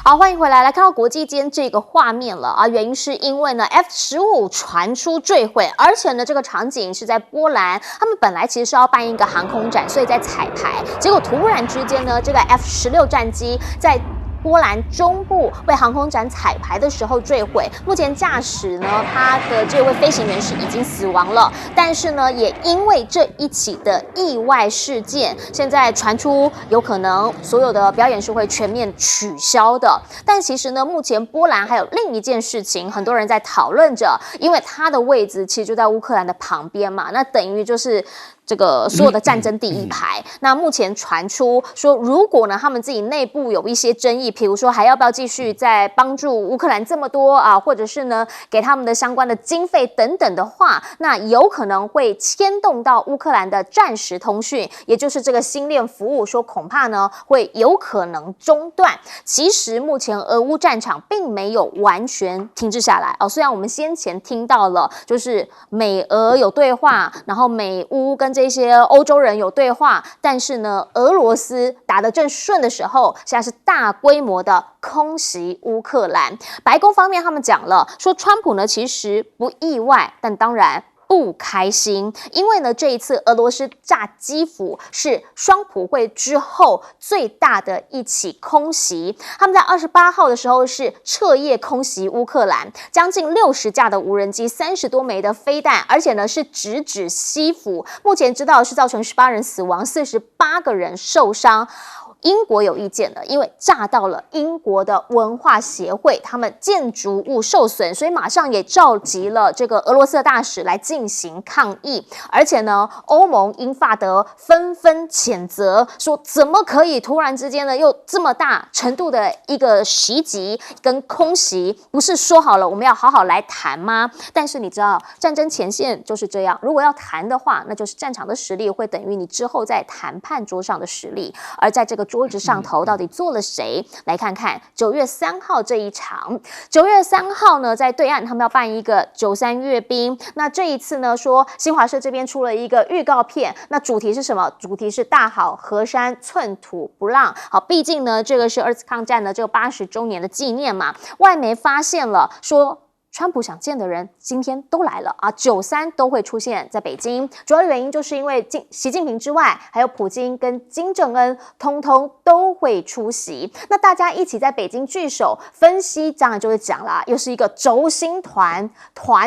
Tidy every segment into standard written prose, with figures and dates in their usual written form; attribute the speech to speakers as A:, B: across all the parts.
A: 好，欢迎回来，来看到国际间这个画面了啊！原因是因为呢 ，F-15传出坠毁，而且呢，这个场景是在波兰，他们本来其实是要办一个航空展，所以在彩排，结果突然之间呢，这个 F-16战机在波兰中部为航空展彩排的时候坠毁，目前驾驶呢，他的这位飞行员是已经死亡了，但是呢，也因为这一起的意外事件，现在传出有可能所有的表演是会全面取消的。但其实呢，目前波兰还有另一件事情，很多人在讨论着，因为它的位置其实就在乌克兰的旁边嘛，那等于就是这个所有的战争第一排。那目前传出说，如果呢他们自己内部有一些争议，比如说还要不要继续再帮助乌克兰这么多啊，或者是呢给他们的相关的经费等等的话，那有可能会牵动到乌克兰的战时通讯，也就是这个星链服务，说恐怕呢会有可能中断。其实目前俄乌战场并没有完全停滞下来哦，虽然我们先前听到了就是美俄有对话，然后美乌跟这些欧洲人有对话，但是呢，俄罗斯打得正顺的时候，现在是大规模的空袭乌克兰。白宫方面他们讲了，说川普呢其实不意外，但当然不开心，因为呢，这一次俄罗斯炸基辅是双普会之后最大的一起空袭。他们在28号的时候是彻夜空袭乌克兰，将近60架的无人机，30多枚的飞弹，而且呢是直指基辅。目前知道是造成18人死亡，48个人受伤。英国有意见了，因为炸到了英国的文化协会，他们建筑物受损，所以马上也召集了这个俄罗斯的大使来进行抗议。而且呢，欧盟、英法德纷纷谴责，说怎么可以突然之间呢又这么大程度的一个袭击跟空袭？不是说好了我们要好好来谈吗？但是你知道，战争前线就是这样，如果要谈的话，那就是战场的实力会等于你之后在谈判桌上的实力，而在这个桌子上头到底做了谁？来看看9月3号这一场。9月3号呢，在对岸他们要办一个93阅兵。那这一次呢，说新华社这边出了一个预告片，那主题是什么？主题是大好河山寸土不让。好，毕竟呢，这个是二次抗战的这个80周年的纪念嘛。外媒发现了说，川普想见的人今天都来了啊，93都会出现在北京。主要原因就是因为习近平之外，还有普京跟金正恩，通通都会出席。那大家一起在北京聚首分析，当然就会讲啦，又是一个轴心团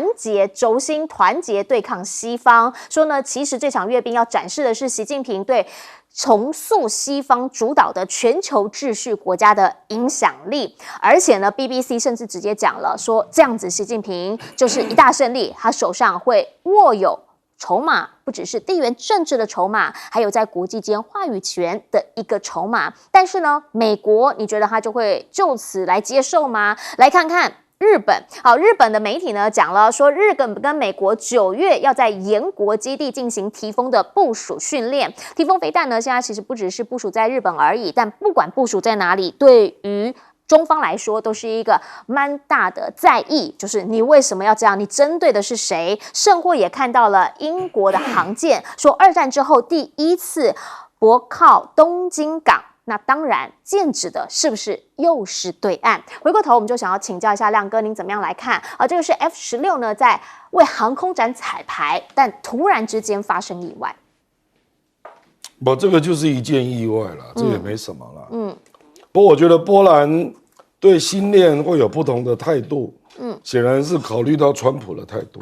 A: 结对抗西方。说呢，其实这场阅兵要展示的是习近平对重塑西方主导的全球秩序国家的影响力，而且呢 ，BBC 甚至直接讲了，说这样子习近平就是一大胜利，他手上会握有筹码，不只是地缘政治的筹码，还有在国际间话语权的一个筹码。但是呢，美国，你觉得他就会就此来接受吗？来看看日本，好，日本的媒体呢讲了，说日本跟美国9月要在延国基地进行提风的部署训练。提风飞弹呢，现在其实不只是部署在日本而已，但不管部署在哪里，对于中方来说都是一个蛮大的在意，就是你为什么要这样？你针对的是谁？甚或也看到了英国的航舰，说2战之后第一次泊靠东京港。那当然，剑指的是不是又是对岸？回过头，我们就想要请教一下亮哥，您怎么样来看？这个是 F-16呢，在为航空展彩排，但突然之间发生意外。
B: 不，这个就是一件意外了，这也没什么了。不过我觉得波兰对新链会有不同的态度。显然是考虑到川普的态度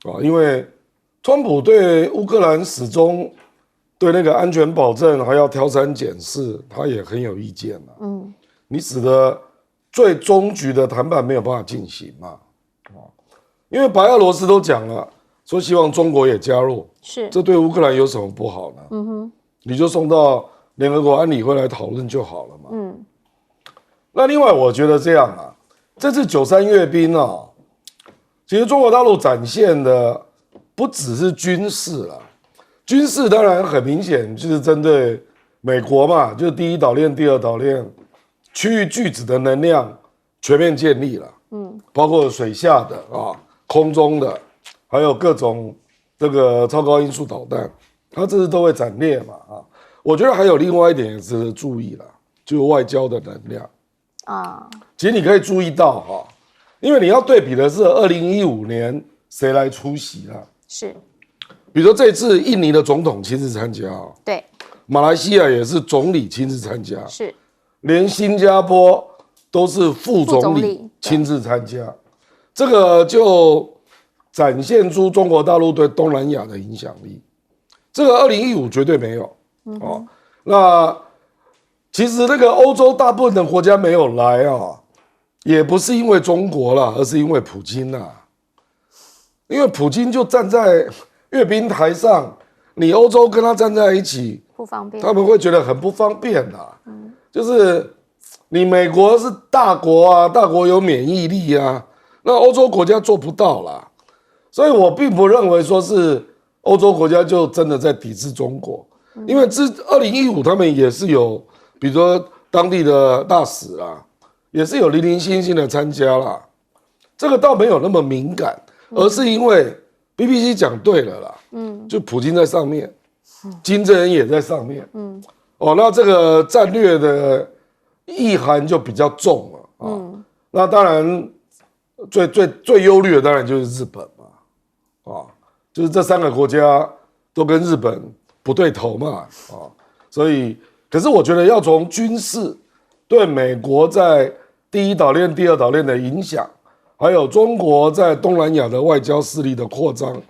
B: 了。因为川普对乌克兰始终对那个安全保证还要挑三拣四，他也很有意见了。你使得最终局的谈判没有办法进行嘛？因为白俄罗斯都讲了，说希望中国也加入，
A: 是
B: 这对乌克兰有什么不好呢？你就送到联合国安理会来讨论就好了嘛。那另外我觉得这样啊，这次93阅兵啊，其实中国大陆展现的不只是军事啦。军事当然很明显就是针对美国嘛，就是第一岛链、第二岛链区域拒止的能量全面建立了，包括水下的空中的，还有各种这个超高音速导弹，它这次都会展列嘛我觉得还有另外一点也值得注意了，就外交的能量啊。其实你可以注意到哈，因为你要对比的是2015年谁来出席啦，
A: 是，
B: 比如说这次印尼的总统亲自参加，
A: 对，
B: 马来西亚也是总理亲自参加，
A: 是，
B: 连新加坡都是副总理亲自参加，这个就展现出中国大陆对东南亚的影响力。这个2015绝对没有哦。那其实那个欧洲大部分的国家没有来啊，也不是因为中国啦，而是因为普京啦。因为普京就站在阅兵台上，你欧洲跟他站在一起，
A: 不方便，
B: 他们会觉得很不方便啦。就是你美国是大国啊，大国有免疫力啊，那欧洲国家做不到啦。所以我并不认为说是欧洲国家就真的在抵制中国，因为2015他们也是有，比如说当地的大使啊，也是有零零星星的参加啦。这个倒没有那么敏感，而是因为 BBC 讲对了啦，就普京在上面，金正恩也在上面，那这个战略的意涵就比较重了啊。那当然最忧虑的当然就是日本嘛，就是这3个国家都跟日本不对头嘛，所以可是我觉得要从军事对美国在第一岛链、第二岛链的影响，还有中国在东南亚的外交势力的扩张，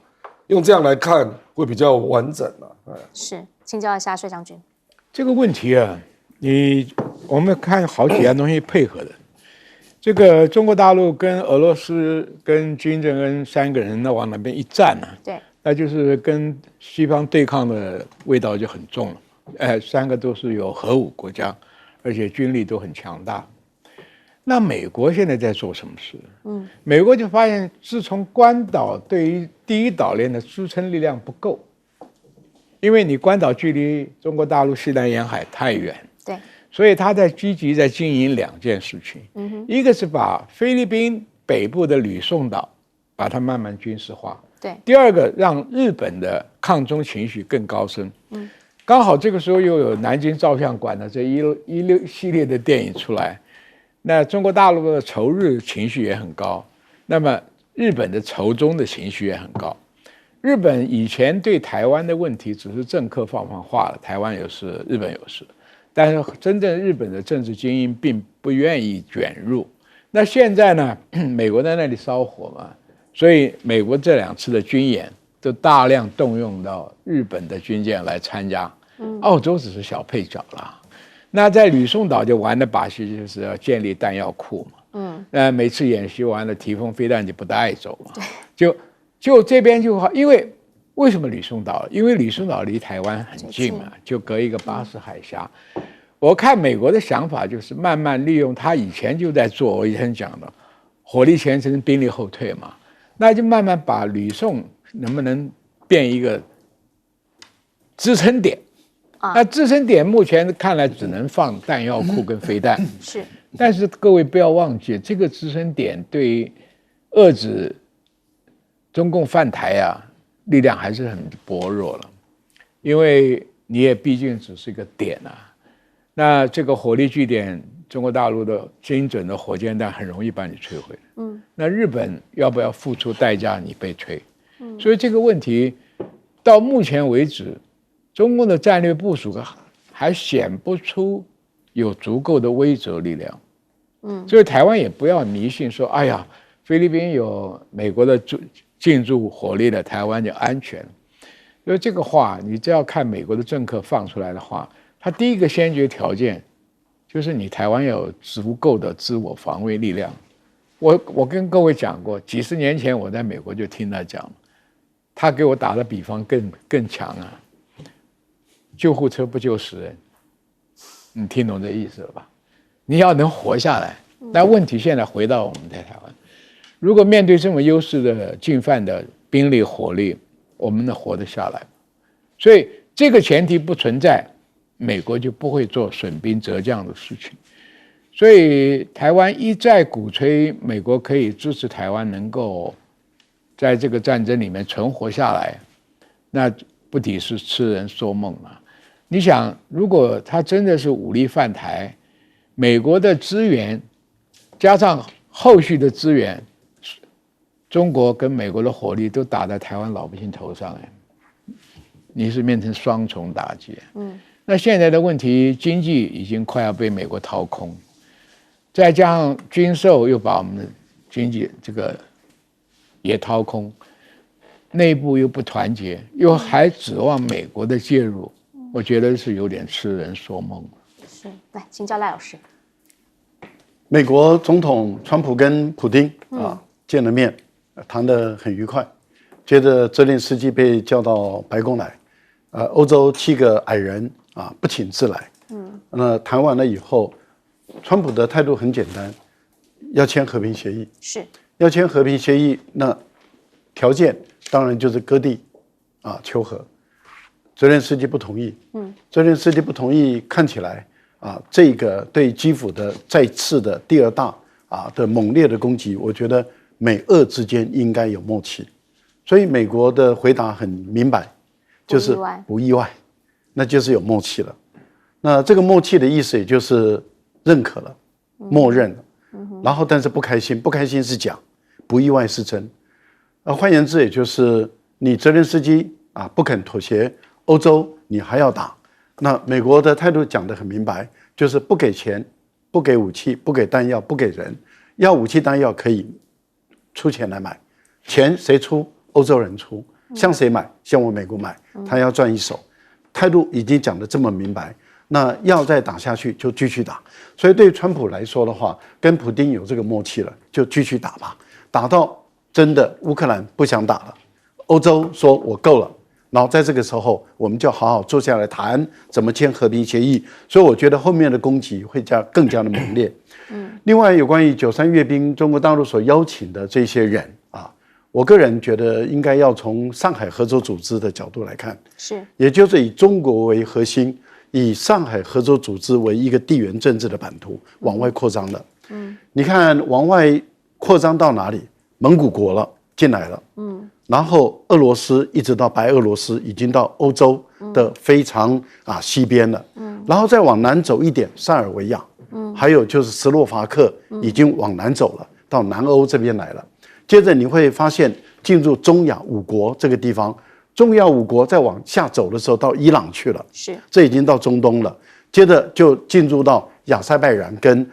B: 用这样来看会比较完整了。
A: 是，请教一下税将军。
C: 这个问题啊，我们看好几样东西配合的。这个中国大陆跟俄罗斯跟金正恩3个人呢往那边一站呢，
A: 对，
C: 那就是跟西方对抗的味道就很重了。3个都是有核武国家，而且军力都很强大。那美国现在在做什么事？美国就发现，自从关岛对于第一岛链的支撑力量不够，因为你关岛距离中国大陆西南沿海太远，
A: 对，
C: 所以他积极在经营2件事情，一个是把菲律宾北部的吕宋岛把它慢慢军事化，
A: 对，
C: 第二个让日本的抗中情绪更高升，刚好这个时候又有南京照相馆的这一系列的电影出来，那中国大陆的仇日情绪也很高，那么日本的仇中的情绪也很高。日本以前对台湾的问题只是政客放话了，台湾有事，日本有事，但是真正日本的政治精英并不愿意卷入。那现在呢，美国在那里烧火嘛，所以美国这2次的军演都大量动用到日本的军舰来参加，澳洲只是小配角啦。那在吕宋岛就玩的把戏就是要建立弹药库嘛，每次演习完了提供飞弹就不带走嘛，就这边就好，因为什么吕宋岛？因为吕宋岛离台湾很近嘛，就隔一个巴士海峡。我看美国的想法就是慢慢利用他以前就在做，我以前讲的火力前进，兵力后退嘛，那就慢慢把吕宋能不能变一个支撑点？那支撑点目前看来只能放弹药库跟飞弹，
A: 是。
C: 但是各位不要忘记，这个支撑点对于遏制中共犯台力量还是很薄弱了，因为你也毕竟只是一个点那这个火力据点，中国大陆的精准的火箭弹很容易把你摧毁。那日本要不要付出代价你被摧？所以这个问题到目前为止，中共的战略部署还显不出有足够的威慑力量。所以台湾也不要迷信说，哎呀，菲律宾有美国的进驻火力的，台湾就安全。因为这个话，你只要看美国的政客放出来的话，他第一个先决条件就是你台湾要有足够的自我防卫力量。我跟各位讲过，几十年前我在美国就听他讲，他给我打的比方更强救护车不救死人，你听懂这意思了吧？你要能活下来。但问题现在回到我们在台湾，如果面对这么优势的进犯的兵力火力，我们能活得下来？所以这个前提不存在，美国就不会做损兵折将的事情。所以台湾一再鼓吹美国可以支持台湾能够在这个战争里面存活下来，那不抵是痴人说梦啊！你想，如果他真的是武力犯台，美国的资源加上后续的资源，中国跟美国的火力都打在台湾老百姓头上，你是变成双重打击。那现在的问题，经济已经快要被美国掏空，再加上军售又把我们的经济这个也掏空，内部又不团结，又还指望美国的介入，我觉得是有点痴人说梦。
A: 是，来请教赖老师。
D: 美国总统川普跟普丁见了面，谈得很愉快。接着泽连斯基被叫到白宫来，欧洲7个矮人不请自来。那谈完了以后，川普的态度很简单，要签和平协议。
A: 是
D: 要签和平协议，那条件当然就是割地求和。泽连斯基不同意。泽连斯基不同意，看起来这个对基辅的再次的第2大的猛烈的攻击，我觉得美俄之间应该有默契。所以美国的回答很明白，就是不意外，那就是有默契了。那这个默契的意思也就是认可了，默认了。然后但是不开心，不开心是假，不意外是真。换言之，也就是你泽连斯基不肯妥协，欧洲你还要打。那美国的态度讲得很明白，就是不给钱，不给武器，不给弹药，不给人。要武器弹药可以出钱来买，钱谁出？欧洲人出。向谁买？向我美国买。他要赚一手，态度已经讲得这么明白。那要再打下去就继续打。所以对川普来说的话，跟普丁有这个默契了，就继续打吧。打到真的乌克兰不想打了，欧洲说我够了。然后在这个时候，我们就好好坐下来谈怎么签和平协议。所以我觉得后面的攻击会更加的猛烈。另外有关于93阅兵，中国大陆所邀请的这些人我个人觉得应该要从上海合作组织的角度来看，
A: 是，
D: 也就是以中国为核心，以上海合作组织为一个地缘政治的版图往外扩张了。你看往外扩张到哪里？蒙古国了，进来了。然后俄罗斯一直到白俄罗斯，已经到欧洲的非常西边了。然后再往南走一点，塞尔维亚，还有就是斯洛伐克已经往南走了，到南欧这边来了。接着你会发现进入中亚5国这个地方，中亚5国再往下走的时候到伊朗去了，
A: 是，
D: 这已经到中东了。接着就进入到亚塞拜然跟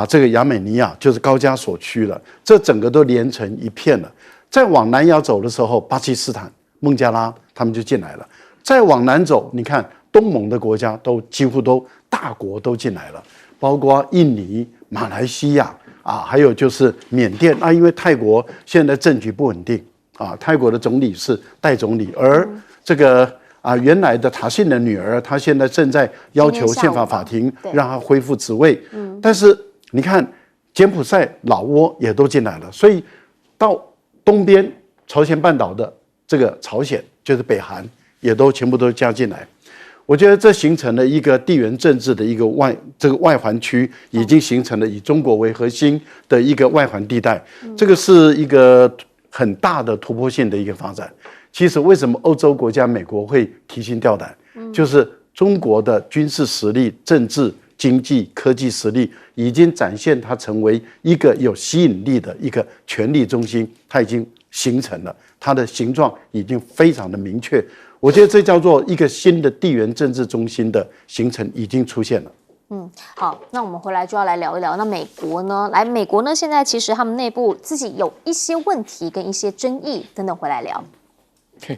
D: 这个亚美尼亚，就是高加索区了，这整个都连成一片了。再往南亚走的时候，巴基斯坦、孟加拉他们就进来了。再往南走，你看东盟的国家都几乎都大国都进来了，包括印尼、马来西亚还有就是缅甸因为泰国现在政局不稳定泰国的总理是代总理，而这个原来的塔信的女儿，她现在正在要求宪法法庭让她恢复职位。但是你看柬埔寨、老挝也都进来了，所以到东边朝鲜半岛的这个朝鲜，就是北韩，也都全部都加进来。我觉得这形成了一个地缘政治的一个外环区，已经形成了以中国为核心的一个外环地带。这个是一个很大的突破性的一个发展。其实为什么欧洲国家、美国会提心吊胆？就是中国的军事实力、政治、经济、科技实力已经展现它成为一个有吸引力的一个权力中心，它已经形成了，它的形状已经非常的明确。我觉得这叫做一个新的地缘政治中心的形成已经出现了。
A: 好，那我们回来就要来聊一聊。那美国呢？美国呢？现在其实他们内部自己有一些问题跟一些争议，等等回来聊。
C: Okay.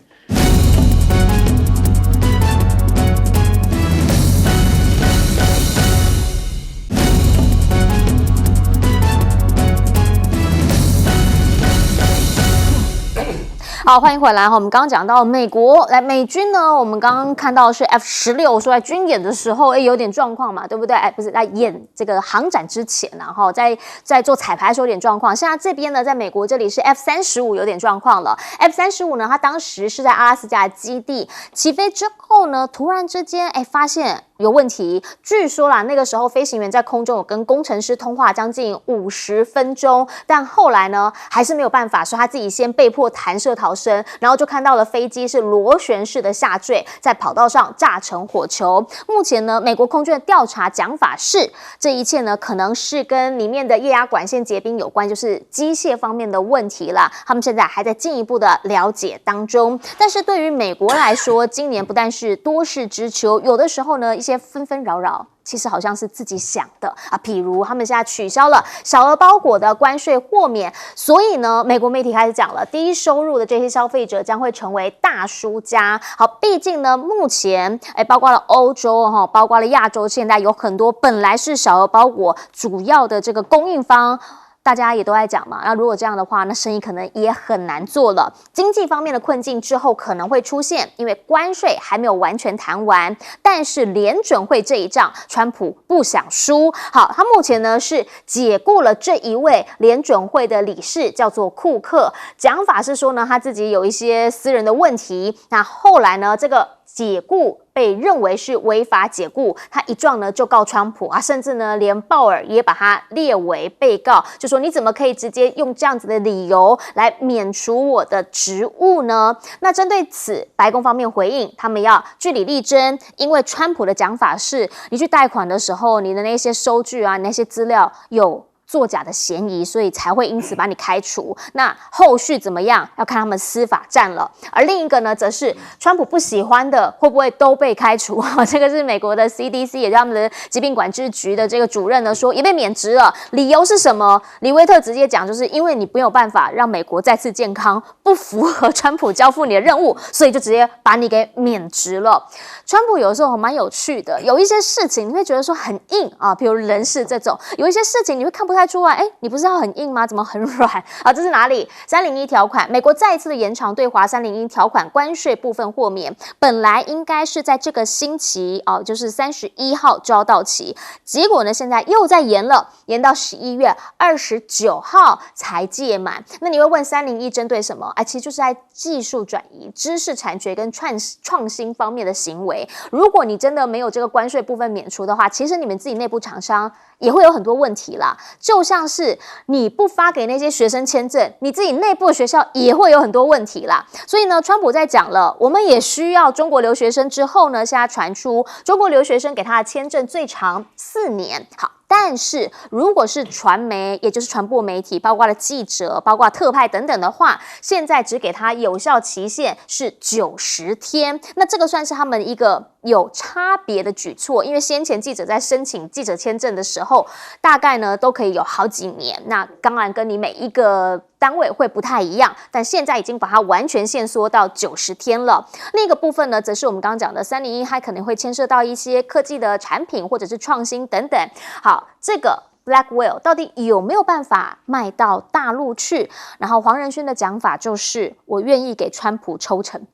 A: 好，欢迎回来哈。我们刚刚讲到美国，美军呢，我们刚刚看到是 F-16，说在军演的时候，有点状况嘛，对不对？不是在演这个航展之前，然后在做彩排的时候有点状况。现在这边呢，在美国这里是 F-35有点状况了。F-35呢，它当时是在阿拉斯加基地起飞之后呢，突然之间发现有问题，据说啦，那个时候飞行员在空中有跟工程师通话将近50分钟，但后来呢还是没有办法，所以他自己先被迫弹射逃生，然后就看到了飞机是螺旋式的下坠，在跑道上炸成火球。目前呢，美国空军的调查讲法是，这一切呢可能是跟里面的液压管线结冰有关，就是机械方面的问题啦。他们现在还在进一步的了解当中。但是对于美国来说，今年不但是多事之秋，有的时候呢，一些纷纷扰扰其实好像是自己想的啊，譬如他们现在取消了小额包裹的关税豁免，所以呢，美国媒体开始讲了，低收入的这些消费者将会成为大输家。好，毕竟呢，目前包括了欧洲哈，包括了亚洲，现在有很多本来是小额包裹主要的这个供应方。大家也都在讲嘛，那如果这样的话，那生意可能也很难做了。经济方面的困境之后可能会出现，因为关税还没有完全谈完，但是联准会这一仗，川普不想输。好，他目前呢是解雇了这一位联准会的理事，叫做库克。讲法是说呢，他自己有一些私人的问题。那后来呢，这个解雇被认为是违法解雇，他一状呢就告川普啊，甚至呢连鲍尔也把他列为被告，就说你怎么可以直接用这样子的理由来免除我的职务呢？那针对此，白宫方面回应，他们要据理力争，因为川普的讲法是，你去贷款的时候，你的那些收据啊，你那些资料有作假的嫌疑，所以才会因此把你开除。那后续怎么样，要看他们司法战了。而另一个呢，则是川普不喜欢的，会不会都被开除？这个是美国的 CDC， 也就是他们的疾病管制局的这个主任呢，说也被免职了。理由是什么？李威特直接讲，就是因为你没有办法让美国再次健康，不符合川普交付你的任务，所以就直接把你给免职了。川普有的时候蛮有趣的，有一些事情你会觉得说很硬啊，比如人事这种，有一些事情你会看不太出来，你不是要很硬吗？怎么很软啊？这是哪里？301条款，美国再一次的延长对华301条款关税部分豁免，本来应该是在这个星期就是31号就要到期，结果呢现在又在延了，延到11月29号才届满。那你会问301针对什么？其实就是在技术转移、知识产权跟创新方面的行为。如果你真的没有这个关税部分免除的话，其实你们自己内部厂商也会有很多问题啦。就像是你不发给那些学生签证，你自己内部的学校也会有很多问题啦。所以呢，川普在讲了，我们也需要中国留学生之后呢，现在传出中国留学生给他的签证最长4年。好。但是如果是传媒，也就是传播媒体，包括了记者，包括特派等等的话，现在只给他有效期限是90天。那这个算是他们一个有差别的举措，因为先前记者在申请记者签证的时候，大概呢都可以有好几年。那当然跟你每一个单位会不太一样，但现在已经把它完全限缩到90天了。那个部分呢，则是我们刚刚讲的301，还可能会牵涉到一些科技的产品或者是创新等等。好，这个 Blackwell 到底有没有办法卖到大陆去？然后黄仁勋的讲法就是，我愿意给川普抽成。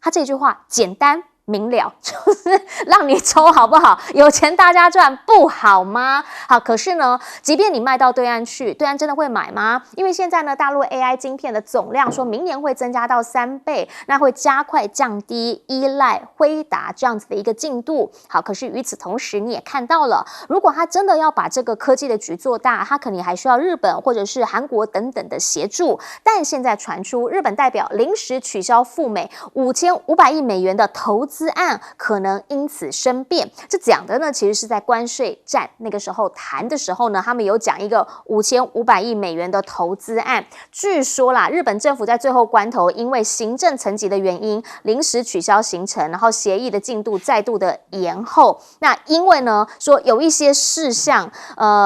A: 他这句话简单明了，就是让你抽好不好？有钱大家赚，不好吗？好，可是呢，即便你卖到对岸去，对岸真的会买吗？因为现在呢，大陆 AI 晶片的总量说明年会增加到3倍，那会加快降低依赖辉达这样子的一个进度。好，可是与此同时，你也看到了，如果他真的要把这个科技的局做大，他肯定还需要日本或者是韩国等等的协助。但现在传出，日本代表临时取消赴美5500亿美元的投资案，可能因此生变。这讲的呢，其实是在关税战那个时候谈的时候呢，他们有讲一个5500亿美元的投资案。据说啦，日本政府在最后关头，因为行政层级的原因，临时取消行程，然后协议的进度再度的延后。那因为呢，说有一些事项，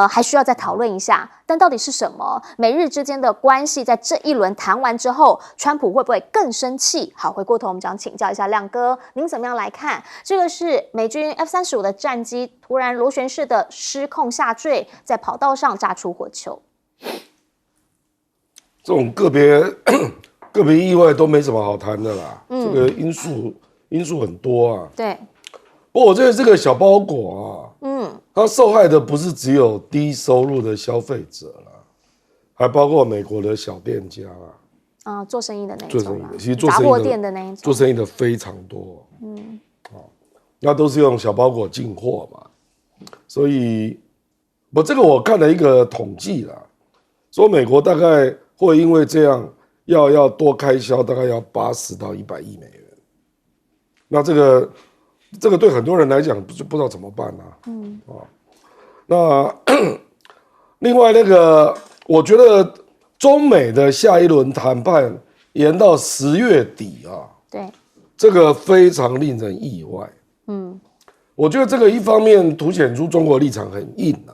A: 还需要再讨论一下。但到底是什么？美日之间的关系在这一轮谈完之后，川普会不会更生气？好，回过头我们想请教一下亮哥，您怎么样来看？这个是美军 F-35的战机突然螺旋式的失控下坠，在跑道上炸出火球。
B: 这种个别意外都没什么好谈的啦，这个因素很多啊。
A: 对。
B: 不过我觉得这个小包裹啊，它受害的不是只有低收入的消费者啦，还包括美国的小店家啦，
A: 做生意的那一种啦，
B: 做生意的，其实做生意的
A: 杂货店的那一种，
B: 做生意的非常多。那都是用小包裹进货嘛，所以这个我看了一个统计啦，说美国大概会因为这样要多开销，大概要80到100亿美元。那这个对很多人来讲就不知道怎么办啊。那另外那个，我觉得中美的下一轮谈判延到10月底啊，
A: 对，
B: 这个非常令人意外。我觉得这个一方面凸显出中国立场很硬啊，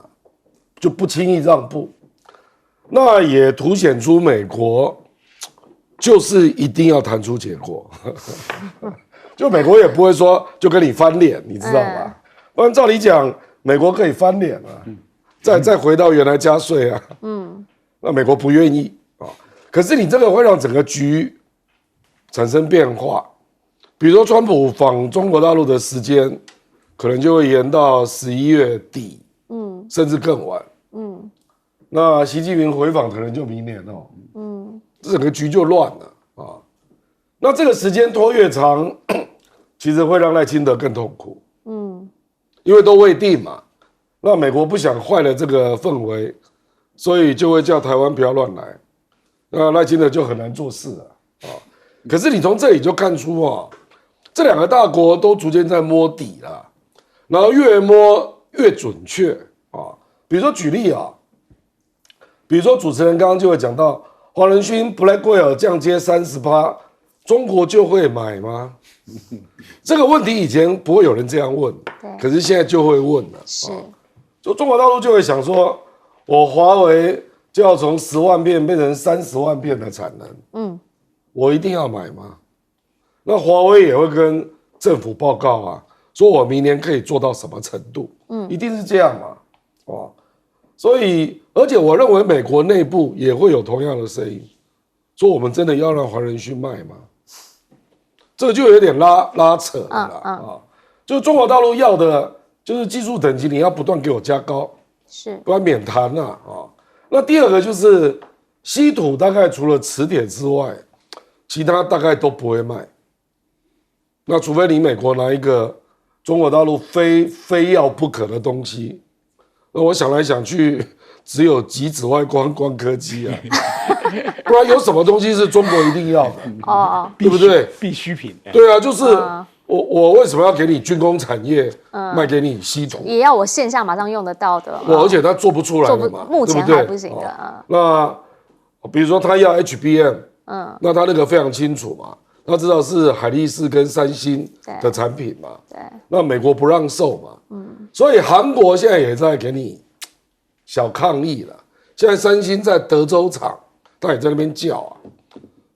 B: 就不轻易让步，那也凸显出美国就是一定要谈出结果，就美国也不会说就跟你翻脸，你知道吧？不然照理讲，美国可以翻脸啊，再回到原来加税啊，那美国不愿意啊。可是你这个会让整个局产生变化，比如说川普访中国大陆的时间，可能就会延到11月底，甚至更晚，那习近平回访可能就明年哦，这整个局就乱了啊。那这个时间拖越长，其实会让赖清德更痛苦，因为都未定嘛。那美国不想坏了这个氛围，所以就会叫台湾不要乱来，那赖清德就很难做事了啊。可是你从这里就看出啊，这两个大国都逐渐在摸底了，然后越摸越准确啊。比如说举例啊，比如说主持人刚刚就会讲到黄仁勋 Blackwell 降阶30%，中国就会买吗？这个问题以前不会有人这样问，可是现在就会问了。
A: 是，
B: 就中国大陆就会想说，我华为就要从10万片变成30万片的产能，我一定要买吗？那华为也会跟政府报告啊，说我明年可以做到什么程度，一定是这样嘛，所以而且我认为美国内部也会有同样的声音，说我们真的要让黄仁勋卖吗？这个就有点拉扯了啦，就是中国大陆要的就是技术等级你要不断给我加高，
A: 是，
B: 不然免谈啊。那第二个就是稀土，大概除了磁铁之外，其他大概都不会卖。那除非你美国拿一个中国大陆非要不可的东西，那我想来想去，只有极紫外光刻机啊，不然有什么东西是中国一定要的？对不对？
C: 必需品。
B: 对啊，就是我为什么要给你军工产业卖给你稀土？
A: 也要我线下马上用得到的。
B: 而且他做不出来的嘛，
A: 目前还不行的。
B: 那比如说他要 HBM，那他那个非常清楚嘛，他知道是海力士跟三星的产品嘛，对，那美国不让售嘛，所以韩国现在也在给你小抗议了。现在三星在德州厂，他也在那边叫啊，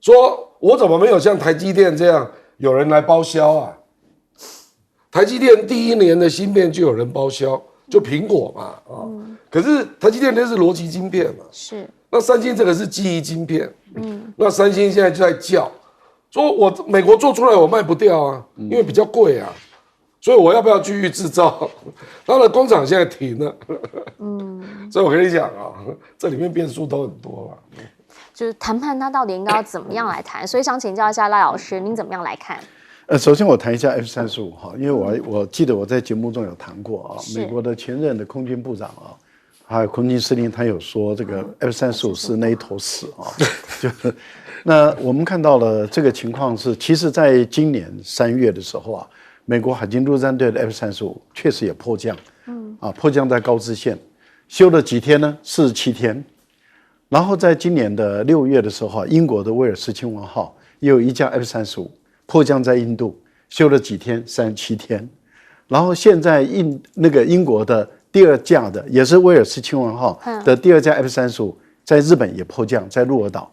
B: 说我怎么没有像台积电这样有人来包销啊？台积电第1年的芯片就有人包销，就苹果嘛，可是台积电那是逻辑晶片嘛，
A: 是，
B: 那三星这个是记忆晶片，那三星现在就在叫，说我美国做出来我卖不掉啊，因为比较贵啊，所以我要不要继续制造？他的工厂现在停了，所以我跟你讲啊，这里面变数都很多了。
A: 就是谈判它到底应该要怎么样来谈，所以想请教一下赖老师，您怎么样来看？
D: 首先我谈一下 F-35哈，因为我记得我在节目中有谈过啊，美国的前任的空军部长啊，还有空军司令，他有说这个 F-35是那一头屎啊，就是那我们看到了这个情况是，其实在今年3月的时候啊，美国海军陆战队的 F-35确实也迫降，迫降在高知县，休了几天呢？47天。然后在今年的6月的时候，英国的威尔斯亲王号也有一架 F-35迫降在印度，休了几天？37天。然后现在英国的第2架的也是威尔斯亲王号的第2架 F-35在日本也迫降，在鹿儿岛。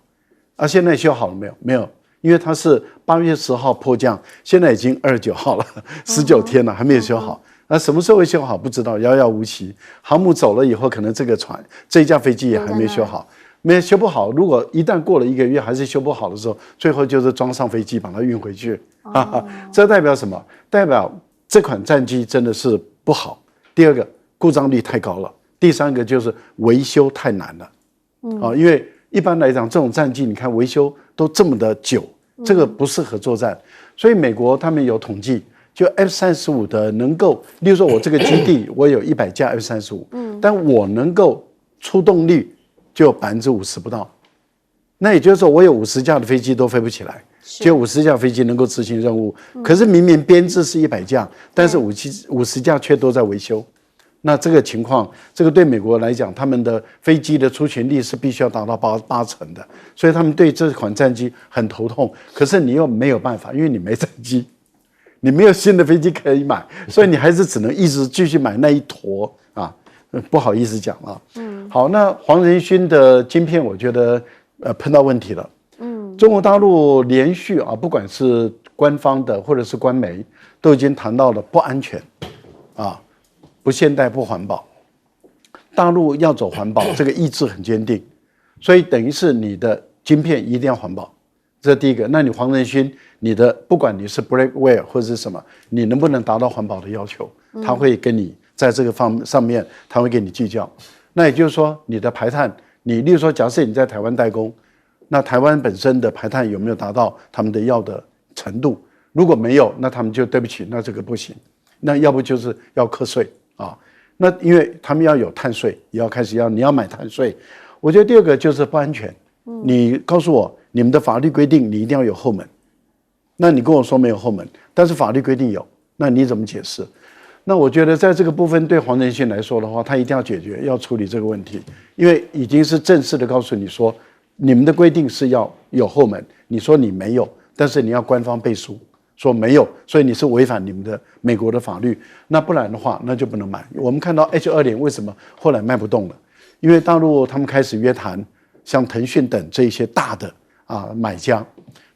D: 现在修好了没有？没有，因为它是8月10号迫降，现在已经29号了，19天了，还没有修好。那什么时候会修好不知道，遥遥无期。航母走了以后，可能这一架飞机也还没修好。没修不好，如果一旦过了1个月还是修不好的时候，最后就是装上飞机把它运回去。这代表什么？代表这款战机真的是不好。第2个，故障率太高了。第3个就是维修太难了。因为一般来讲，这种战机你看维修都这么的久，这个不适合作战。所以美国他们有统计，就 F-35的能够，例如说我这个基地我有100架 F-35，但我能够出动率就50%不到，那也就是说我有50架的飞机都飞不起来，就50架飞机能够执行任务，可是明明编制是100架，但是50架却都在维修。那这个情况，这个对美国来讲，他们的飞机的出勤率是必须要达到八成的，所以他们对这款战机很头痛。可是你又没有办法，因为你没战机，你没有新的飞机可以买，所以你还是只能一直继续买那一坨啊。不好意思讲啊。好，那黄仁勋的晶片，我觉得碰到问题了。中国大陆连续啊，不管是官方的或者是官媒，都已经谈到了不安全啊。不现代不环保，大陆要走环保，这个意志很坚定，所以等于是你的晶片一定要环保，这是第一个。那你黄仁勋，你的不管你是 Blackwell 或者是什么，你能不能达到环保的要求，他会跟你在这个上面，他会跟你计较。那也就是说，你的排碳，你例如说，假设你在台湾代工，那台湾本身的排碳有没有达到他们的要的程度？如果没有，那他们就对不起，那这个不行。那要不就是要课税。那因为他们要有碳税，也要开始你要买碳税。我觉得第二个就是不安全。你告诉我，你们的法律规定你一定要有后门，那你跟我说没有后门，但是法律规定有，那你怎么解释？那我觉得在这个部分对黄仁勋来说的话，他一定要解决，要处理这个问题，因为已经是正式的告诉你说，你们的规定是要有后门，你说你没有，但是你要官方背书。说没有，所以你是违反你们的美国的法律，那不然的话，那就不能买。我们看到 H20为什么后来卖不动了？因为大陆他们开始约谈，像腾讯等这些大的买家。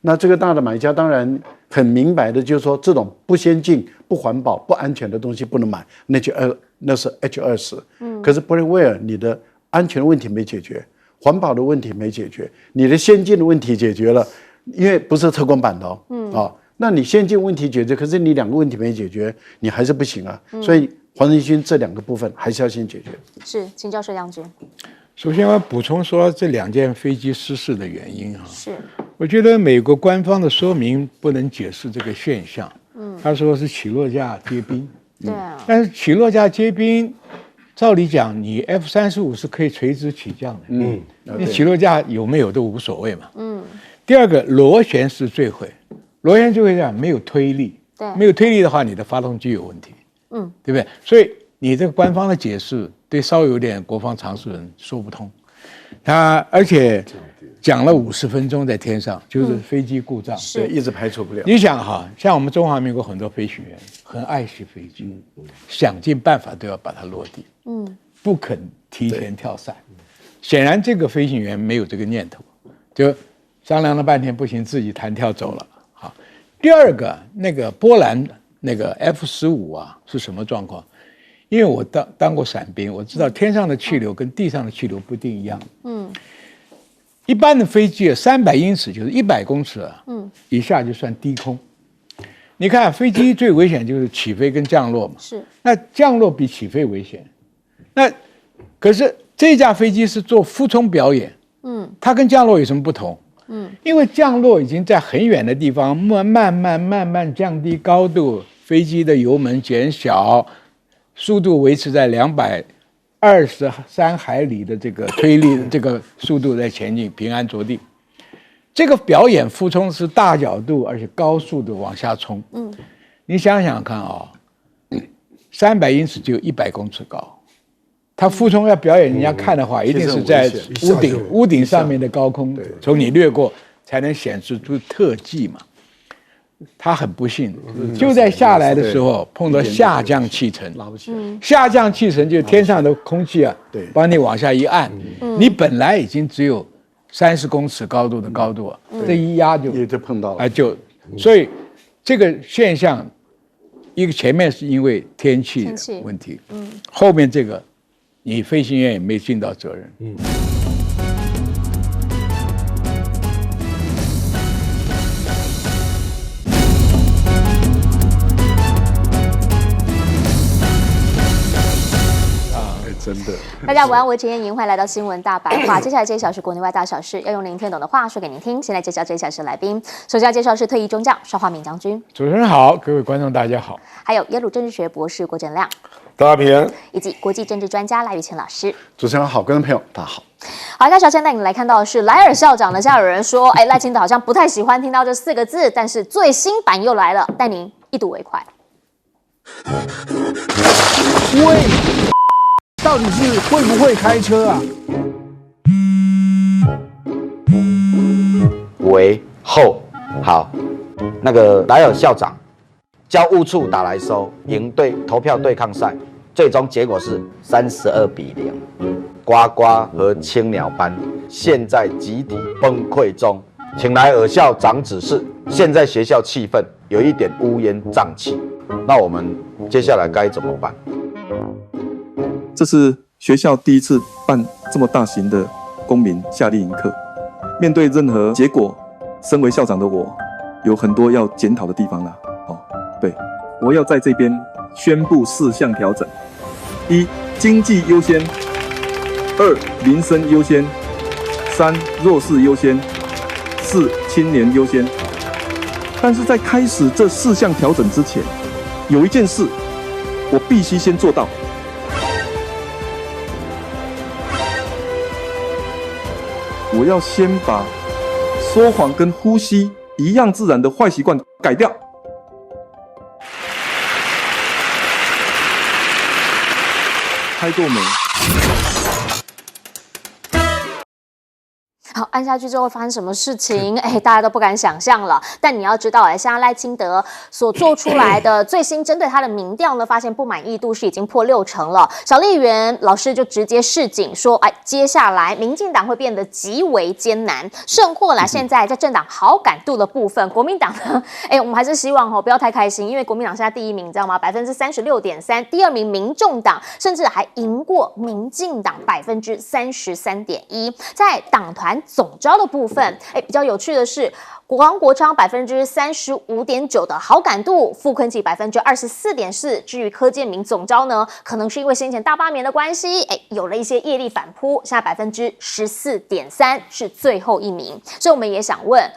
D: 那这个大的买家当然很明白的，就是说这种不先进、不环保、不安全的东西不能买，那是 H20。可是 Blackwell 你的安全问题没解决，环保的问题没解决，你的先进的问题解决了，因为不是特供版的那你先进问题解决，可是你2个问题没解决，你还是不行啊。所以黄仁勋这2个部分还是要先解决。
A: 是，请教薛将军。
C: 首先我要补充说这2件飞机失事的原因
A: 是，
C: 我觉得美国官方的说明不能解释这个现象。他说是起落架结冰。
A: 对啊。
C: 但是起落架结冰，照理讲你 F-35是可以垂直起降的。你起落架有没有都无所谓嘛。第二个，螺旋式坠毁。螺旋就会这样，没有推力，没有推力的话，你的发动机有问题，对不对？所以你这个官方的解释对稍有点国防常识人说不通。他而且讲了50分钟在天上，就是飞机故障，
D: 对，一直排除不了。
C: 你想像我们中华民国很多飞行员很爱惜飞机，想尽办法都要把它落地，不肯提前跳伞。显然这个飞行员没有这个念头，就商量了半天不行，自己弹跳走了。第二个，那个波兰那个 F-15是什么状况？因为我当过伞兵，我知道天上的气流跟地上的气流不一定一样。一般的飞机300英尺就是100公尺以下就算低空。你看飞机最危险就是起飞跟降落嘛。
A: 是。
C: 那降落比起飞危险。那可是这架飞机是做俯冲表演。它跟降落有什么不同？因为降落已经在很远的地方慢慢降低高度，飞机的油门减小，速度维持在223海里的这个推力的这个速度在前进，平安着地。这个表演俯冲是大角度而且高速的往下冲。你想想看300英尺就100公尺高。他俯冲要表演人家看的话，一定是在屋顶上面的高空，从你掠过才能显示出特技嘛。他很不幸，就在下来的时候碰到下降气层，
D: 拉不起来。
C: 下降气层就天上的空气帮你往下一按，你本来已经只有30公尺高度的高度这一压就
D: 碰到了，
C: 所以这个现象，一个前面是因为天气问题，后面这个。你飞行员也没尽到责任。
D: 真的。
A: 大家午安，我是陈燕莹，欢迎来到新闻大白话。接下来这一小时国内外大小事，要用您听懂的话说给您听。现在介绍这一小时来宾，首先要介绍是退役中将邵华明将军。
C: 主持人好，各位观众大家好。
A: 还有耶鲁政治学博士郭正亮，
B: 大家平安，
A: 以及国际政治专家赖玉清老师。
D: 主持人好，观众朋友大家好。
A: 好，那首先带你来看到的是莱尔校长呢，现在有人说，赖清德好像不太喜欢听到这4个字，但是最新版又来了，带您一睹为快。
E: 喂，到底是会不会开车啊？
F: 为后好，那个莱尔校长，教务处打来收，赢对投票对抗赛，最终结果是32-0。呱呱和青鸟班现在集体崩溃中，请莱尔校长指示，现在学校气氛有一点乌烟瘴气，那我们接下来该怎么办？
G: 这是学校第一次办这么大型的公民夏令营课，面对任何结果，身为校长的我有很多要检讨的地方啦。对，我要在这边宣布4项调整：1. 经济优先；2. 民生优先；3. 弱势优先；4. 青年优先。但是在开始这4项调整之前，有一件事我必须先做到。我要先把说谎跟呼吸一样自然的坏习惯改掉。开过没？
A: 好，按下去之后会发生什么事情？大家都不敢想象了。但你要知道，现在赖清德所做出来的最新针对他的民调呢，发现不满意度是已经破60%了。小丽媛老师就直接示警说，接下来民进党会变得极为艰难，甚或啦，现在在政党好感度的部分，国民党呢，我们还是希望不要太开心，因为国民党现在第1名，你知道吗？36.3%，第2名民众党甚至还赢过民进党33.1%，在党团总召的部分，比较有趣的是，黄国昌35.9%的好感度，傅崐萁24.4%。至于柯建铭总召呢，可能是因为先前大罢免的关系，有了一些业力反扑，现在14.3%是最后1名。所以我们也想问，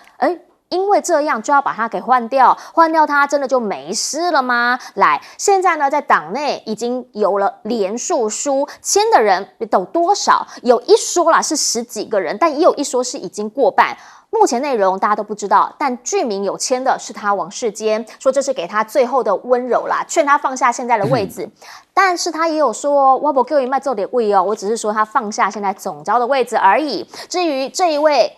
A: 因为这样就要把它给换掉它真的就没事了吗？来，现在呢，在党内已经有了连署书，签的人有多少？有一说啦是10几个人，但也有一说是已经过半。目前内容大家都不知道，但据名有签的是他王世坚，说这是给他最后的温柔啦，劝他放下现在的位置。但是他也有说，我不叫你卖做点位哦，我只是说他放下现在总召的位置而已。至于这一位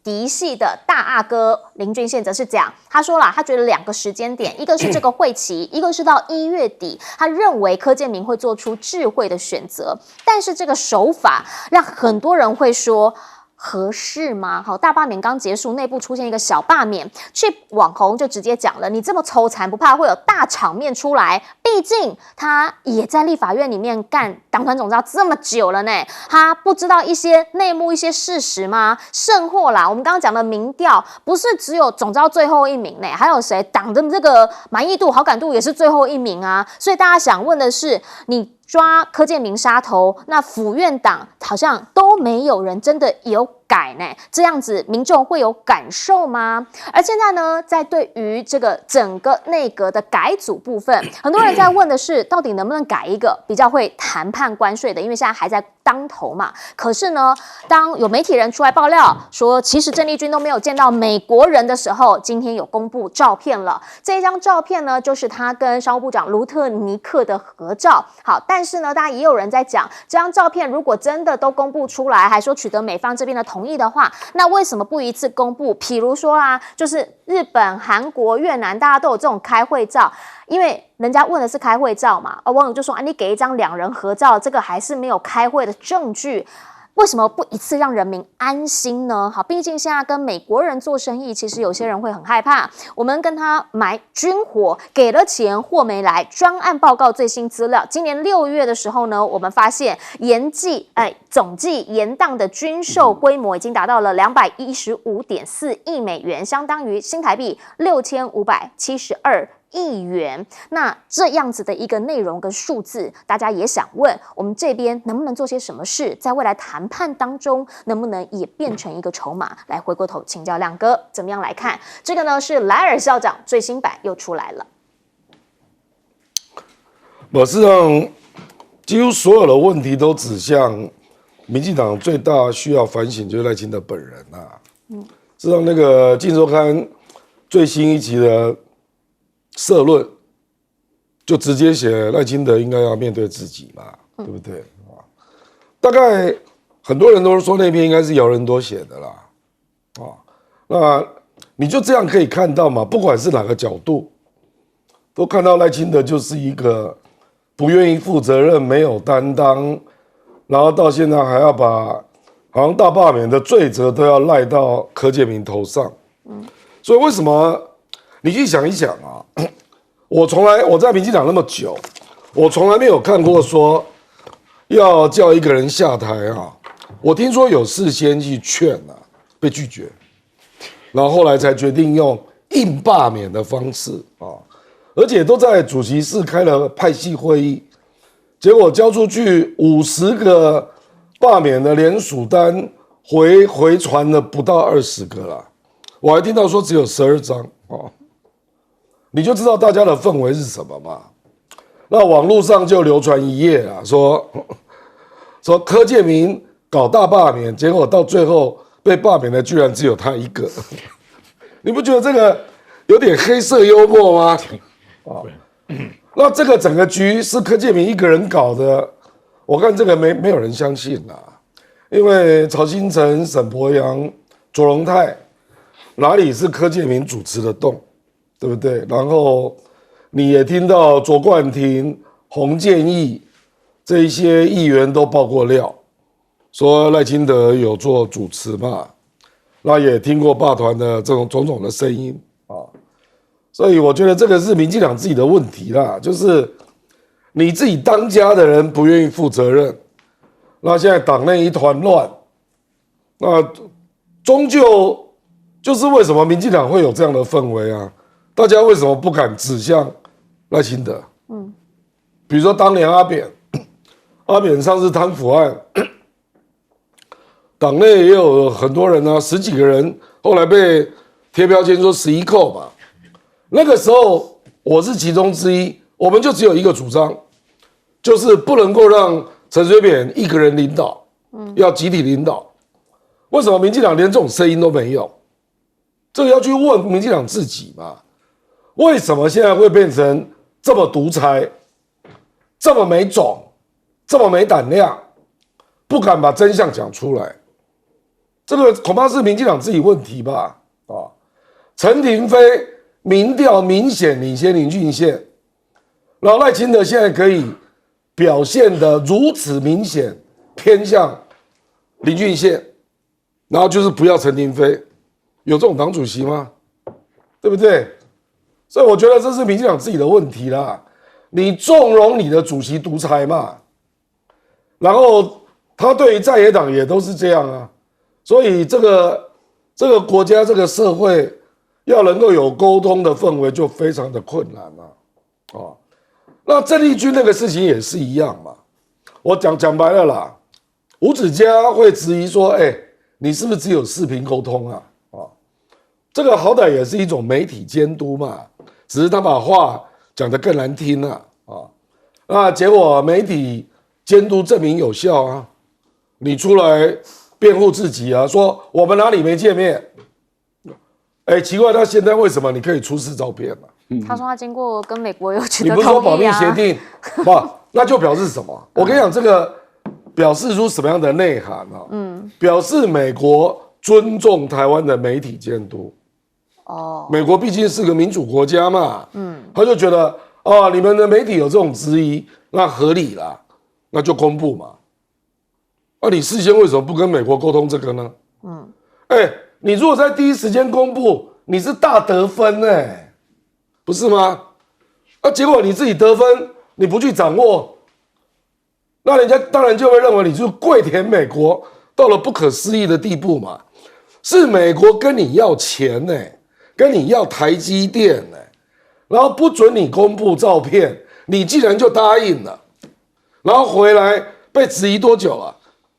A: 嫡系的大阿哥林俊宪则是讲，他说啦，他觉得2个时间点，一个是这个会期，一个是到1月底，他认为柯建铭会做出智慧的选择，但是这个手法让很多人会说，合适吗？好，大罢免刚结束，内部出现一个小罢免，去网红就直接讲了，你这么抽残，不怕会有大场面出来？毕竟他也在立法院里面干党团总召这么久了呢，他不知道一些内幕、一些事实吗？甚或啦，我们刚刚讲的民调，不是只有总召最后1名呢，还有谁？党的这个满意度、好感度也是最后1名啊。所以大家想问的是，你抓柯建铭杀头，那府院党好像都没有人真的有改呢，这样子民众会有感受吗？而现在呢，在对于这个整个内阁的改组部分，很多人在问的是，到底能不能改一个比较会谈判关税的？因为现在还在当头嘛。可是呢，当有媒体人出来爆料说，其实郑丽君都没有见到美国人的时候，今天有公布照片了。这一张照片呢，就是他跟商务部长卢特尼克的合照。好，但是呢，大家也有人在讲，这张照片如果真的都公布出来，还说取得美方这边的同意的话，那为什么不一次公布？譬如说啦，就是日本、韩国、越南，大家都有这种开会照，因为人家问的是开会照嘛，网友就说你给一张2人合照，这个还是没有开会的证据。为什么不一次让人民安心呢？好，毕竟现在跟美国人做生意，其实有些人会很害怕。我们跟他买军火，给了钱，货没来。专案报告最新资料，今年6月的时候呢，我们发现总计延宕的军售规模已经达到了215.4亿美元，相当于新台币6572亿元。那这样子的一个内容跟数字，大家也想问，我们这边能不能做些什么事，在未来谈判当中，能不能也变成一个筹码？来回过头请教亮哥，怎么样来看？这个呢是莱尔校长最新版又出来了。
B: 事实上，几乎所有的问题都指向民进党最大需要反省就是赖清德本人啊。事实上，那个《镜周刊》最新一期的社论就直接写赖清德应该要面对自己嘛，对不对？大概很多人都说那篇应该是姚人多写的啦，那你就这样可以看到嘛，不管是哪个角度，都看到赖清德就是一个不愿意负责任、没有担当，然后到现在还要把好像大罢免的罪责都要赖到柯建铭头上。所以为什么你去想一想啊？我在民进党那么久，我从来没有看过说要叫一个人下台啊。我听说有事先去劝啊，被拒绝，然后后来才决定用硬罢免的方式啊。而且都在主席室开了派系会议，结果交出去50个罢免的联署单，回传了不到20个啦。我还听到说只有12张哦，你就知道大家的氛围是什么嘛。那网络上就流传一页啦，说柯建铭搞大罢免，结果到最后被罢免的居然只有他一个，你不觉得这个有点黑色幽默吗？那这个整个局是柯建铭一个人搞的，我看这个没有人相信啦，因为曹兴诚、沈伯洋、卓荣泰哪里是柯建铭主持的动，对不对？然后你也听到卓冠廷、洪建义这一些议员都爆过料，说赖清德有做主持嘛，那也听过罢团的这种种种的声音啊。所以我觉得这个是民进党自己的问题啦，就是你自己当家的人不愿意负责任，那现在党内一团乱，那终究就是为什么民进党会有这样的氛围啊？大家为什么不敢指向赖清德？比如说当年阿扁上次贪腐案，党内也有很多人啊，10几个人，后来被贴标签说11扣嘛。那个时候我是其中之一，我们就只有一个主张，就是不能够让陈水扁一个人领导，要集体领导。为什么民进党连这种声音都没有？这个要去问民进党自己嘛。为什么现在会变成这么独裁，这么没种，这么没胆量，不敢把真相讲出来？这个恐怕是民进党自己问题吧。陈亭妃民调明显领先林俊宪，然后赖清德现在可以表现得如此明显偏向林俊宪，然后就是不要陈亭妃，有这种党主席吗？对不对？所以我觉得这是民进党自己的问题啦。你纵容你的主席独裁嘛，然后他对于在野党也都是这样啊，所以这个国家这个社会要能够有沟通的氛围就非常的困难了。那郑丽君那个事情也是一样嘛。我讲白了啦，吴子嘉会质疑说，你是不是只有视频沟通啊？这个好歹也是一种媒体监督嘛，只是他把话讲得更难听了那结果媒体监督证明有效啊，你出来辩护自己啊，说我们哪里没见面？奇怪，他现在为什么你可以出示照片嘛？
A: 他说他经过跟美国有取
B: 你
A: 得
B: 不是说保密
A: 同意啊。
B: 协定，不，那就表示什么？我跟你讲，这个表示出什么样的内涵啊？表示美国尊重台湾的媒体监督。美国毕竟是个民主国家嘛，他就觉得你们的媒体有这种质疑，那合理啦，那就公布嘛。你事先为什么不跟美国沟通这个呢？你如果在第一时间公布，你是大得分不是吗？结果你自己得分，你不去掌握，那人家当然就会认为你就是跪舔美国，到了不可思议的地步嘛。是美国跟你要钱跟你要台积电然后不准你公布照片，你既然就答应了，然后回来被质疑多久了？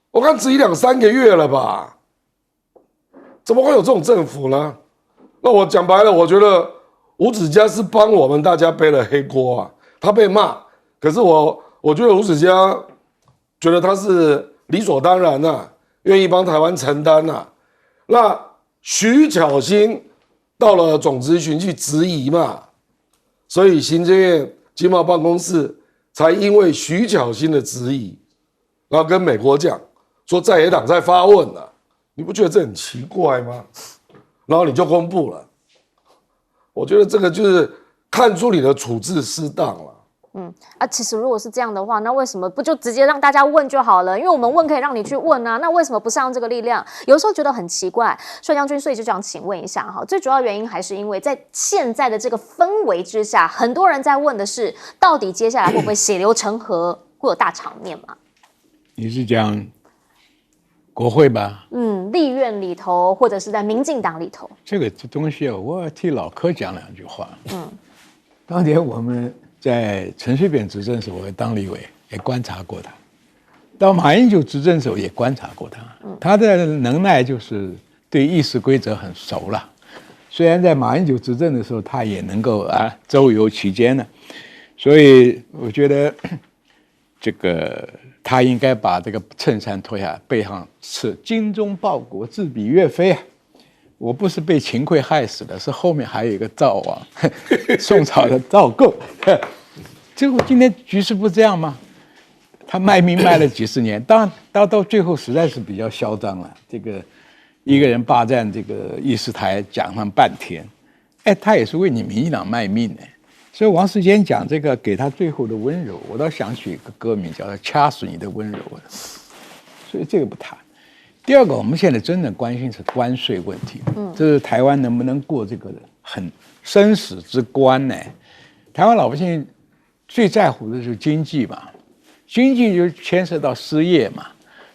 B: 我看质疑2、3个月了吧？怎么会有这种政府呢？那我讲白了，我觉得吴子嘉是帮我们大家背了黑锅啊。他被骂，可是我觉得吴子嘉觉得他是理所当然啊，愿意帮台湾承担啊。那徐巧芯到了总咨询去质疑嘛，所以行政院经贸办公室才因为徐巧芯的质疑，然后跟美国讲说在野党在发问了，你不觉得这很奇怪吗？然后你就公布了，我觉得这个就是看出你的处置失当了。
A: 其实如果是这样的话，那为什么不就直接让大家问就好了？因为我们问可以让你去问啊，那为什么不上这个力量？有时候觉得很奇怪，帅将军，所以就想请问一下哈，最主要原因还是因为在现在的这个氛围之下，很多人在问的是，到底接下来会不会血流成河，会有大场面嘛？
C: 你是讲国会吧？
A: 立院里头，或者是在民进党里头，
C: 这东西啊，我替老柯讲2句话。当年我们在陈水扁执政时，我当立委也观察过他；到马英九执政时候也观察过他。他的能耐就是对议事规则很熟了。虽然在马英九执政的时候，他也能够周游其间呢，所以我觉得这个他应该把这个衬衫脱下，背上是精忠报国，自比岳飞啊。我不是被秦桧害死的，是后面还有一个赵王，宋朝的赵构。结果今天局势不这样吗？他卖命卖了几十年，当然到最后实在是比较嚣张了。这个一个人霸占这个议事台讲上半天，他也是为你民进党卖命呢。所以王世坚讲这个给他最后的温柔，我倒想起一个歌名叫做《掐死你的温柔》。所以这个不谈。第二个，我们现在真的关心是关税问题，这是台湾能不能过这个很生死之关呢？台湾老百姓最在乎的是经济嘛，经济就牵涉到失业嘛，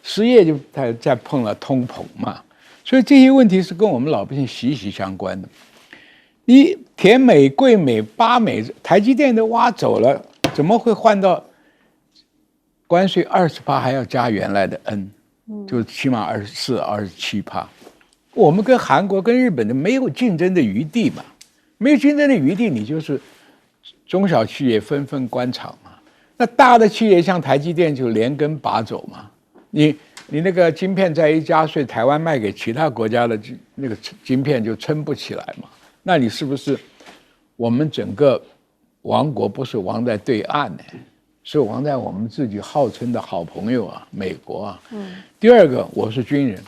C: 失业就再碰了通膨嘛，所以这些问题是跟我们老百姓息息相关的。你田美、桂美、八美，台积电都挖走了，怎么会换到关税20%还要加原来的 N？就起码24%、27%，我们跟韩国、跟日本的没有竞争的余地嘛，没有竞争的余地，你就是中小企业纷纷关厂嘛。那大的企业像台积电就连根拔走嘛。你那个晶片再一加税，台湾卖给其他国家的那个晶片就撑不起来嘛。那你是不是我们整个亡国不是亡在对岸呢？是亡在我们自己号称的好朋友啊，美国啊。第二个，我是军人，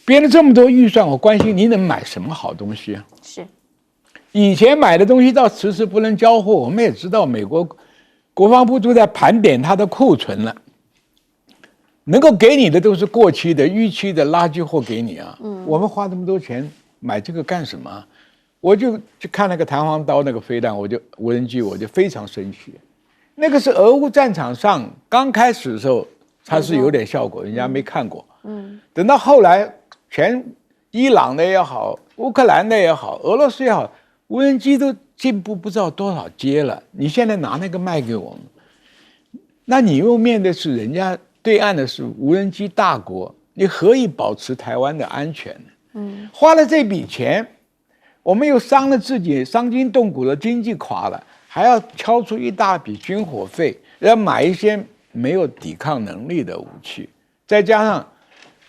C: 编了这么多预算，我关心你能买什么好东西啊？
A: 是，
C: 以前买的东西到迟迟不能交货，我们也知道美国国防部都在盘点它的库存了，能够给你的都是过期的、逾期的垃圾货给你啊。我们花这么多钱买这个干什么？我就看那个弹簧刀那个飞弹，无人机，我就非常生气。那个是俄乌战场上刚开始的时候，它是有点效果，人家没看过。等到后来，全伊朗的也好，乌克兰的也好，俄罗斯也好，无人机都进步不知道多少阶了。你现在拿那个卖给我们，那你又面对是人家对岸的是无人机大国，你何以保持台湾的安全呢？花了这笔钱，我们又伤了自己，伤筋动骨了，经济垮了。还要敲出一大笔军火费，要买一些没有抵抗能力的武器，再加上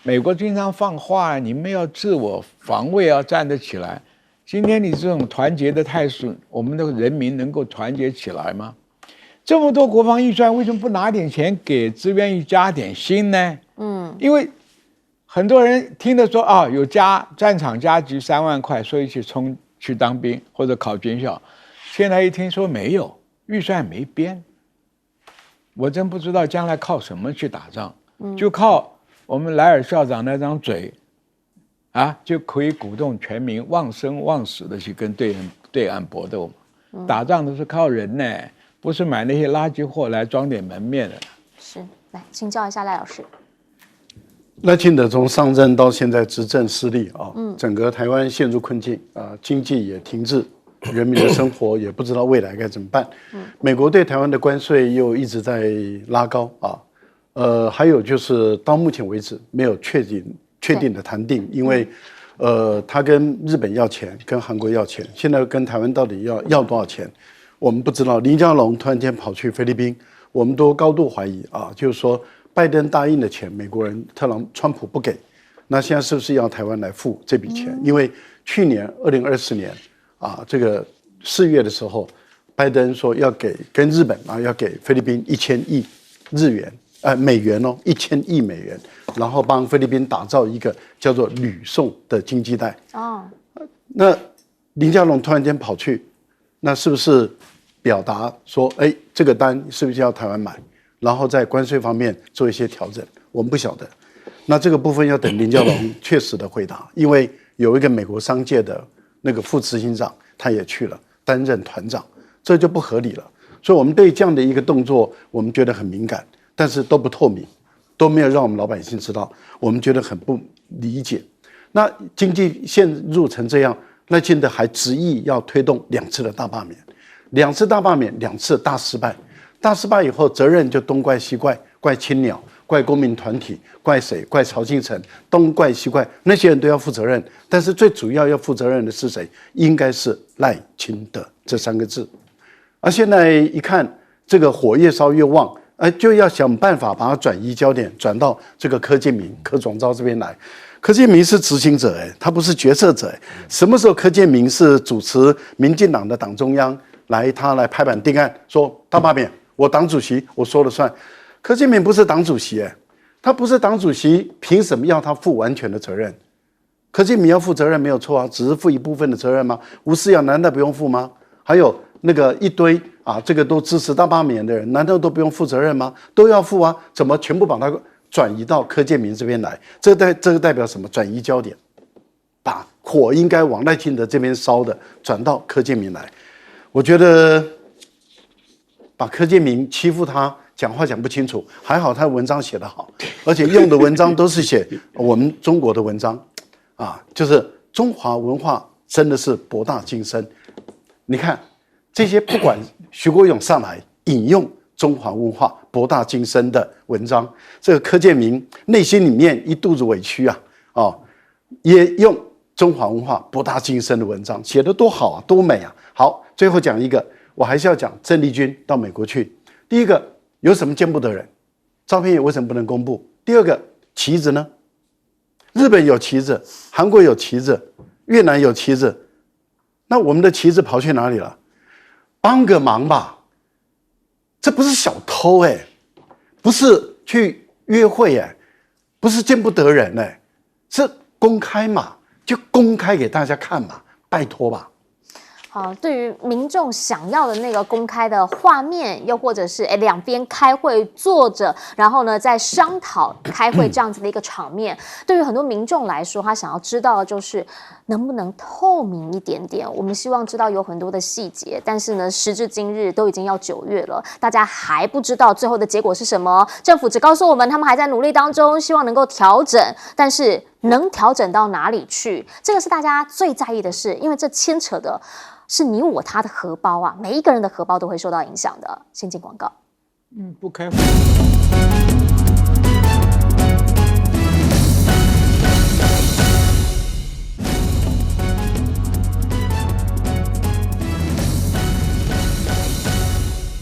C: 美国经常放话，你们要自我防卫，要站得起来。今天你这种团结的态势，我们的人民能够团结起来吗？这么多国防预算，为什么不拿点钱给志愿役加点薪呢？因为很多人听得说啊，有战场加急3万块，所以去当兵或者考军校。现在一听说没有预算没编，我真不知道将来靠什么去打仗，就靠我们莱尔校长那张嘴，就可以鼓动全民忘生忘死的去跟对岸搏斗嘛。打仗都是靠人呢，不是买那些垃圾货来装点门面的。
A: 是，来请教一下赖老师。
D: 赖清德从上任到现在执政失利整个台湾陷入困境经济也停滞人民的生活，也不知道未来该怎么办。美国对台湾的关税又一直在拉高啊，还有就是到目前为止没有确定的谈定，因为他跟日本要钱，跟韩国要钱，现在跟台湾到底要多少钱，我们不知道。林佳龙突然间跑去菲律宾，我们都高度怀疑啊，就是说拜登答应的钱，美国人川普不给，那现在是不是要台湾来付这笔钱？因为去年2024年啊，这个4月的时候，拜登说要跟日本要给菲律宾1000亿美元哦，1000亿美元，然后帮菲律宾打造一个叫做吕宋的经济带。那林佳龙突然间跑去，那是不是表达说，这个单是不是要台湾买，然后在关税方面做一些调整？我们不晓得。那这个部分要等林佳龙确实的回答，因为有一个美国商界的那个副执行长，他也去了担任团长，这就不合理了。所以我们对这样的一个动作，我们觉得很敏感，但是都不透明，都没有让我们老百姓知道，我们觉得很不理解。那经济陷入成这样，那现在还执意要推动2次的大罢免，2次大罢免，2次大失败，大失败以后，责任就东怪西怪，怪青鸟，怪公民团体，怪谁？怪曹庆成，东怪西怪，那些人都要负责任。但是最主要要负责任的是谁？应该是赖清德这3个字。而现在一看，这个火越烧越旺，就要想办法把它转移焦点，转到这个柯建铭、柯总召这边来。柯建铭是执行者，他不是决策者。什么时候柯建铭是主持民进党的党中央他来拍板定案，说大罢免，我党主席我说了算。柯建铭不是党主席，他不是党主席，凭什么要他负完全的责任？柯建铭要负责任没有错啊，只是负一部分的责任吗？吴思瑶难道不用负吗？还有那个一堆这个都支持大罢免的人，难道都不用负责任吗？都要负啊，怎么全部把它转移到柯建铭这边来？这个代表什么？转移焦点，把火应该往赖清德这边烧的转到柯建铭来。我觉得把柯建铭欺负他，讲话讲不清楚，还好他的文章写得好，而且用的文章都是写我们中国的文章就是中华文化真的是博大精深。你看这些，不管徐国勇上来引用中华文化博大精深的文章，这个柯建铭内心里面一肚子委屈也用中华文化博大精深的文章写得多好啊，多美啊！好，最后讲一个，我还是要讲郑丽君到美国去。第一个，有什么见不得人？照片为什么不能公布？第二个，旗子呢？日本有旗子，韩国有旗子，越南有旗子，那我们的旗子跑去哪里了？帮个忙吧，这不是小偷不是去约会不是见不得人是公开嘛，就公开给大家看嘛，拜托吧。
A: 好，对于民众想要的那个公开的画面，又或者是两边开会坐着，然后呢在商讨开会这样子的一个场面，对于很多民众来说，他想要知道的就是能不能透明一点点。我们希望知道有很多的细节，但是呢，时至今日都已经要9月了，大家还不知道最后的结果是什么。政府只告诉我们，他们还在努力当中，希望能够调整，但是能调整到哪里去？这个是大家最在意的事，因为这牵扯的是你我他的荷包每一个人的荷包都会受到影响的。先进广告。
C: 不开会。